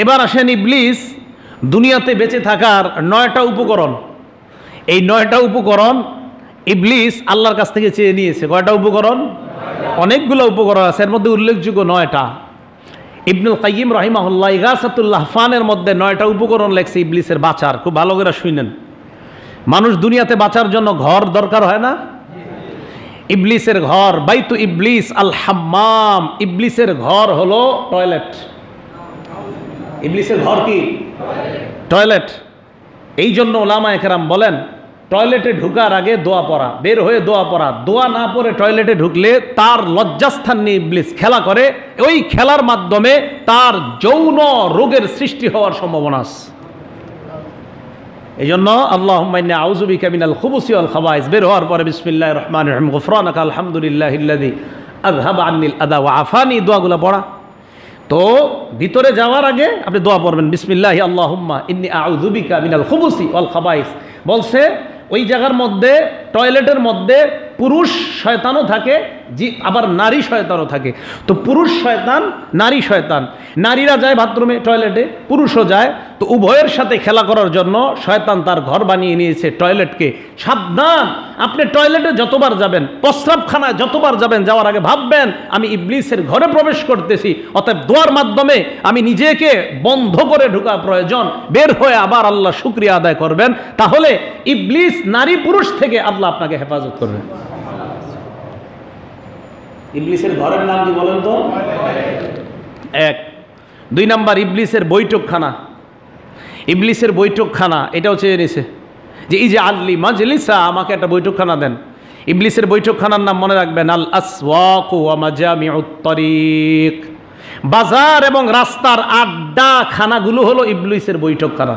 এবার আসেন ইবলিস দুনিয়াতে বেঁচে থাকার 9টা উপকরণ। এই 9টা উপকরণ ইবলিস আল্লাহর কাছ থেকে চেয়ে নিয়েছে। কয়টা উপকরণ? অনেকগুলো উপকরণ আছে, এর মধ্যে উল্লেখযোগ্য 9টা। ইবনুল কাইয়িম রাহিমাহুল্লাহ ইগাসাতুল লাহফানের মধ্যে 9টা উপকরণ লেখছে ইবলিসের বাঁচার। খুব ভালো করে শুনেন। মানুষ দুনিয়াতে বাঁচার জন্য ঘর দরকার হয় না? ইবলিসের ঘর, বাইতু ইবলিস আল হাম্মাম, ইবলিসের ঘর হলো টয়লেট। ইবলিসের ঘর কি? টয়লেট। এই জন্য ওলামায়ে কেরাম বলেন টয়লেটে ঢুকার আগে দোয়া পড়া, বের হয়ে দোয়া পড়া। দোয়া না পড়ে টয়লেটে ঢুকলে তার লজ্জাস্থান নিয়ে ইবলিস খেলা করে, ওই খেলার মাধ্যমে তার যৌন রোগের সৃষ্টি হওয়ার সম্ভাবনা আছে। এই জন্য আল্লাহুম্মা ইন্নী আউযু বিকা মিনাল খুবুসি ওয়াল খাবাইস বের হওয়ার পরে বিসমিল্লাহির রহমানির রহিম গুফরানাকা আলহামদুলিল্লাহিল্লাযী আযহাবা আন্নিল আদা ওয়া আফানি, দোয়াগুলো পড়া। তো ভিতরে যাওয়ার আগে আপনি দোয়া পড়বেন বিসমিল্লাহি আল্লাহুম্মা ইন্নী আউযু বিকা মিনাল খুবুসি ওয়াল খাবাইস। বলছে ওই জায়গার মধ্যে টয়লেটের মধ্যে পুরুষ শয়তানও থাকে, আবার নারী শয়তানও থাকে। তো পুরুষ শয়তান, নারী শয়তান, নারীরা যায় বাথরুমে টয়লেটে, পুরুষও যায়। তো উভয়ের সাথে খেলা করার জন্য শয়তান তার ঘর বানিয়ে নিয়েছে টয়লেটকে। সাবধান, আপনি টয়লেটে যতবার যাবেন, প্রস্রাবখানায় যতবার যাবেন, যাওয়ার আগে ভাববেন আমি ইবলিসের ঘরে প্রবেশ করতেছি, অতএব দোয়ার মাধ্যমে আমি নিজেকে বন্ধ করে ঢোকা প্রয়োজন। বের হয়ে আবার আল্লাহ শুকরিয়া আদায় করবেন, তাহলে ইবলিস নারী পুরুষ থেকে আল্লাহ আপনাকে হেফাজত করবেন। ইবলিসের ঘরের নাম কি বলেন তো? 1। 2 নাম্বার ইবলিসের বৈঠকখানা। ইবলিসের বৈঠকখানা এটাও চেয়ে নিছে যে এই যে আল্লি মাজলিসা, আমাকে একটা বৈঠকখানা দেন। ইবলিসের বৈঠকখানার নাম মনে রাখবেন আল আসওয়াক ওয়া মাজামিউত তরিক। বাজার এবং রাস্তার আড্ডা খানাগুলো হলো ইবলিসের বৈঠকখানা।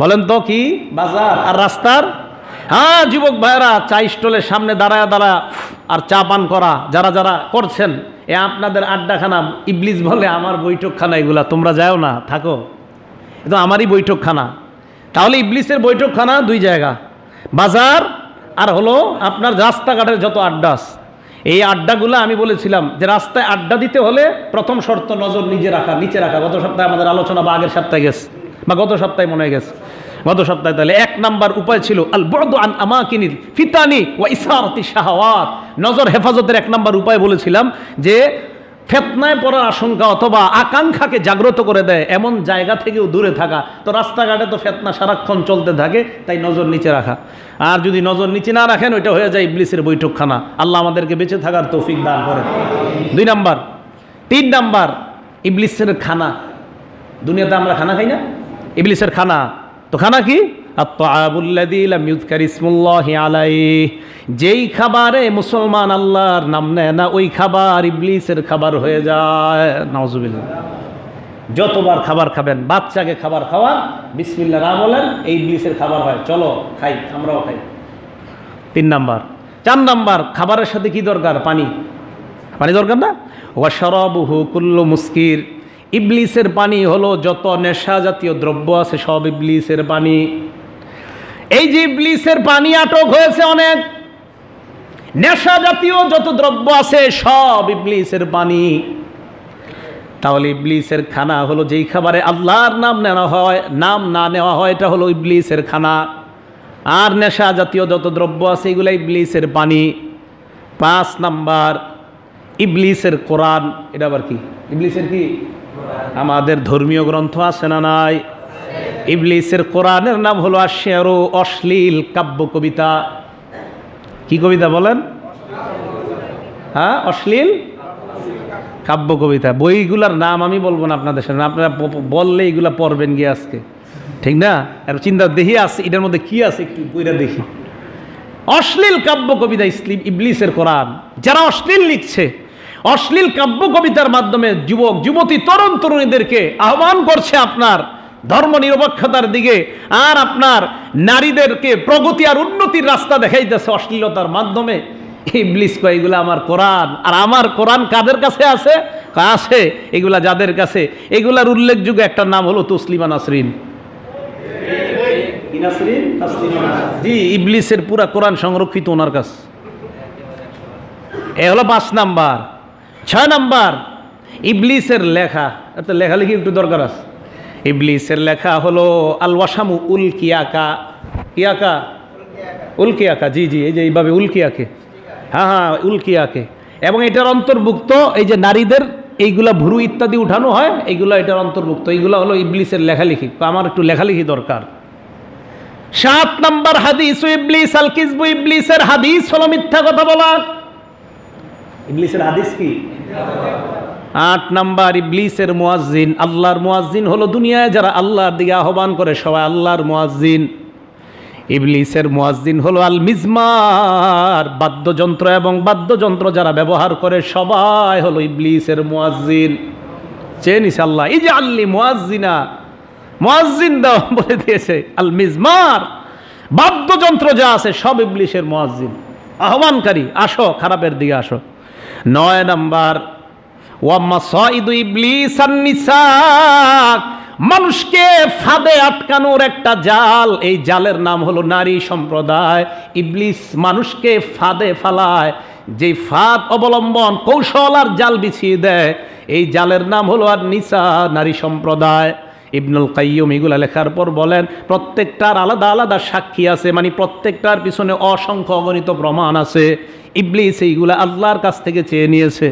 বলেন তো কি? বাজার আর রাস্তার। হ্যাঁ যুবক ভাইরা, চা স্টলের সামনে দাঁড়ায় আর চা পান করা যারা যারা করছেন, এ আপনাদের আড্ডাখানা। ইবলিস বলে আমার বৈঠকখানা এগুলা, তোমরা যাও না, থাকো, এটা আমারই বৈঠকখানা। তাহলে ইবলিসের বৈঠকখানা 2 জায়গা, বাজার আর হলো আপনার রাস্তাঘাটের যত আড্ডা আছে। এই আড্ডাগুলো আমি বলেছিলাম যে রাস্তায় আড্ডা দিতে হলে প্রথম শর্ত নজর নিচে রাখা। গত সপ্তাহে আমাদের আলোচনা বা আগের সপ্তাহে গেছে, বা গত সপ্তাহে মনে হয়ে গেছে, গত সপ্তাহে। তাহলে 1 নাম্বার উপায় ছিল আল বু'দু আন আমাকিনিল ফিতানি ওয়া ইসারাতি শাহাওয়াত। নজর হেফাজতের 1 নাম্বার উপায় বলেছিলাম যে ফিতনায় পড়ার আশঙ্কা অথবা আকাঙ্ক্ষাকে জাগ্রত করে দেয় এমন জায়গা থেকেও দূরে থাকা। তো রাস্তাঘাটে তো ফিতনা সারাক্ষণ চলতে থাকে, তাই নজর নিচে রাখা। আর যদি নজর নিচে না রাখেন, ওইটা হয়ে যায় ইবলিসের বৈঠকখানা। আল্লাহ আমাদেরকে বেঁচে থাকার তৌফিক দান করেন। 2 নাম্বার। 3 নাম্বার ইবলিসের খানা। দুনিয়াতে আমরা খানা খাই না? ইবলিসের খানা। তো খানা কি? আত-তা'আমুল্লাযী লাম ইউযকার ইসমুল্লাহি আলাইহি। যেই খাবারে মুসলমান আল্লাহর নাম নেয় না, ওই খাবার ইবলিসের খাবার হয়ে যায়। নাউযুবিল্লাহ। যতবার খাবার খাবেন, বাচ্চাকে খাবার খাওয়ান, বিসমিল্লাহ না বলেন, এই ইবলিসের খাবার হয়। চলো খাই, আমরাও খাই। 3 নাম্বার। 4 নাম্বার, খাবারের সাথে কি দরকার? পানি। পানি দরকার না? ওয়া শারাবুহু কুল্লু মুসকির। ইবলিসের পানি হলো যত নেশা জাতীয় দ্রব্য আছে সব ইবলিসের পানি। এই যে ইবলিসের পানি আটক হয়েছে অনেক, নেশা জাতীয় যত দ্রব্য আছে সব ইবলিসের পানি। তাহলে ইবলিসের খানা হলো যেই খাবারে আল্লাহর নাম নেওয়া হয়, নাম না নেওয়া হয়, এটা হলো ইবলিসের খানা। আর নেশা জাতীয় যত দ্রব্য আছে এগুলো ইবলিসের পানি। 5 নাম্বার ইবলিসের কোরআন। এটা আবার কি? ইবলিসের কি? আমাদের ধর্মীয় গ্রন্থ আছে না নাই? ইবলিসের কোরআনের নাম হলো আশ-শি'রু, অশ্লীল কাব্য কবিতা। কি কবিতা বলেন? হ্যাঁ, অশ্লীল কাব্য কবিতা। বইগুলার নাম আমি বলবো না আপনাদের সামনে, আপনারা বললে এগুলা পড়বেন গিয়ে আজকে, ঠিক না? আর চিন্তা দেখি আছে এটার মধ্যে কি আছে, একটু বইটা দেখি। অশ্লীল কাব্য কবিতা ইবলিসের কোরআন। যারা অশ্লীল লিখছে, অশ্লীল কাব্য কবিতার মাধ্যমে যুবক যুবতী তরুণ তরুণীদেরকে আহ্বান করছে আপনার ধর্ম নিরপেক্ষতার দিকে, আর আপনার নারীদেরকে প্রগতি আর উন্নতির রাস্তা দেখাইতেছে অশ্লীলতার মাধ্যমে। ইবলিস কয় এগুলা আমার কোরআন। আর আমার কোরআন কাদের কাছে আছে? আছে এগুলা যাদের কাছে, এগুলার উল্লেখযোগ্য একটা নাম হলো তসলিমা নাসরিন। জি, ইবলিসের পুরা কোরআন সংরক্ষিত ওনার কাছে। এ হলো 5 নাম্বার। 6 নাম্বার ইবলিসের লেখা। লেখালেখি একটু দরকার আছে। ইবলিসের লেখা হলো আল ওয়াসামু উলকিয়াকা, কিয়াকা উলকিয়াকা, জি জি, এই যে এইভাবে উলকিয়াকে, হ্যাঁ হ্যাঁ উলকিয়াকে। এবং এটার অন্তর্ভুক্ত এই যে নারীদের এইগুলা ভুরু ইত্যাদি উঠানো হয়, এইগুলা এটার অন্তর্ভুক্ত। এইগুলা হলো ইবলিসের লেখালেখি। আমার একটু লেখালেখি দরকার। 7 নম্বর হাদিস ইবলিস আল কিযবু, ইবলিসের হাদিস হলো মিথ্যা কথা বলা। ইবলিসের হাদিস কি? 8 নম্বর ইবলিসের মুয়াজ্জিন, আল্লাহর মুয়াজ্জিন হলো দুনিয়ায় যারা আল্লাহর দিকে আহ্বান করে সবাই আল্লাহর মুয়াজ্জিন। ইবলিসের মুয়াজ্জিন হলো আল মিজমার, বাদ্যযন্ত্র এবং বাদ্যযন্ত্র যারা ব্যবহার করে সবাই হলো ইবলিসের মুয়াজ্জিন। চেনিস আল্লাহ এই যে আল্লি মুয়াজ্জিনা, মুয়াজ্জিন দাও বলে দিয়েছে। আল মিজমার, বাদ্যযন্ত্র যা আছে সব ইবলিসের মুয়াজ্জিন, আহ্বানকারী, আসো খারাপের দিকে আসো। 9 নম্বর ওয়া মাসাইদু ইবলিস আন-নিসা, মানুষকে ফাঁদে আটকানোর একটা জাল, এই জালের নাম হলো নারী সম্প্রদায়। ইবলিস মানুষকে ফাঁদে ফালায়, যে ফাঁদ অবলম্বন কৌশল আর জাল বিছিয়ে দেয়, এই জালের নাম হলো আর নিসা, নারী সম্প্রদায়। ইবনুল কাইয়্যিম এগুলা লেখার পর বলেন প্রত্যেকটার আলাদা আলাদা সাক্ষী আছে, মানে প্রত্যেকটার পিছনে অসংখ্য অগণিত প্রমাণ আছে। ইবলিস এইগুলা আল্লাহর কাছ থেকে চেয়ে নিয়েছে।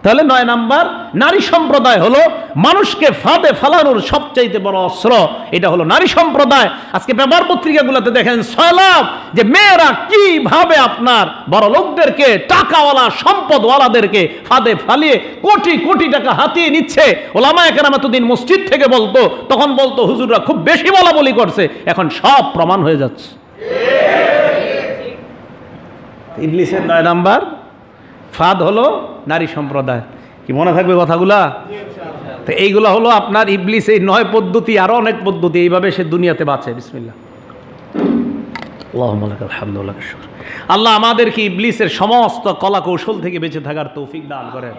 তাহলে 9 নাম্বার, নারী সম্প্রদায় হলো মানুষকে ফাঁদে ফালানোর সবচাইতে বড় অস্ত্র, এটা হলো নারী সম্প্রদায়। আজকে পেপার পত্রিকাগুলোতে দেখেন সয়লাভ যে মেয়েরা কিভাবে আপনার বড় লোকদেরকে, টাকাওয়ালা সম্পদওয়ালাদেরকে ফাঁদে ফালিয়ে কোটি কোটি টাকা হাতিয়ে নিচ্ছে। ওলামায়ে কেরাম এতদিন মসজিদ থেকে বলতো, তখন বলতো হুজুররা খুব বেশি বলা বলি করছে, এখন সব প্রমাণ হয়ে যাচ্ছে। ইবলিসের 9 নাম্বার ফাঁদ হলো নারী সম্প্রদায়। কি মনে থাকবে কথাগুলা? তো এইগুলো হলো আপনার ইবলিস, এই 9 পদ্ধতি, আরো অনেক পদ্ধতি, এইভাবে সে দুনিয়াতে বাঁচে। বিসমিল্লাহ, আল্লাহুম্মা লাকাল হামদু ওয়া লাকাশ শুকর। আল্লাহ আমাদেরকে ইবলিসের সমস্ত কলা কৌশল থেকে বেঁচে থাকার তৌফিক দান করেন।